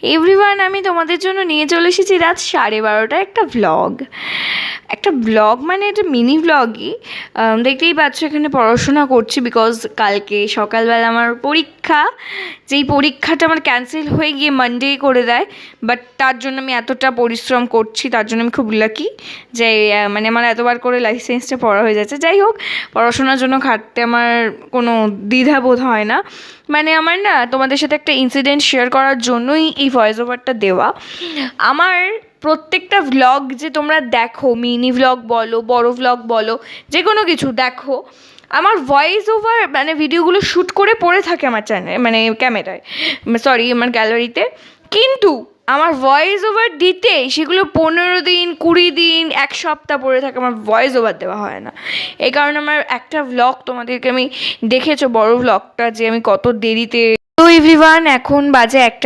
Everyone, আমি তোমাদের জন্য নিয়ে চলে এসেছি রাত 12:30 একটা ব্লগ মানে এটা মিনি ব্লগই। দেখতেই পাচ্ছ এখানে পড়াশোনা করছি বিকজ কালকে সকালবেলা আমার পরীক্ষা, যেই পরীক্ষাটা আমার ক্যান্সেল হয়ে গিয়ে মানডে করে দেয়। বাট তার জন্য আমি এতটা পরিশ্রম করছি, তার জন্য আমি খুব লাকি যে মানে আমার এতবার করে লাইসেন্সটা পড়া হয়ে যাচ্ছে। যাই হোক, পড়াশোনার জন্য খাটতে আমার কোনো দ্বিধাবোধ হয় না। মানে আমার না তোমাদের সাথে একটা ইনসিডেন্ট শেয়ার করার জন্যই এই ভয়েস ওভারটা দেওয়া। আমার প্রত্যেকটা ভ্লগ যে তোমরা দেখো, মিনি ভ্লগ বলো, বড় ভ্লগ বলো, যে কোনো কিছু দেখো, আমার ভয়েস ওভার মানে ভিডিওগুলো শ্যুট করে পড়ে থাকে আমার চ্যানেল, মানে ক্যামেরায়, সরি আমার গ্যালারিতে। কিন্তু আমার ভয়েস ওভার দিতে সেগুলো 15 দিন, 20 দিন, 1 সপ্তাহ পড়ে থাকে, আমার ভয়েস ওভার দেওয়া হয় না। এই কারণে আমার একটা ভ্লগ তোমাদেরকে আমি দেখেছো, বড় ভ্লগটা যে আমি কত দেরিতে। তো এভরিওয়ান, এখন বাজে 1টা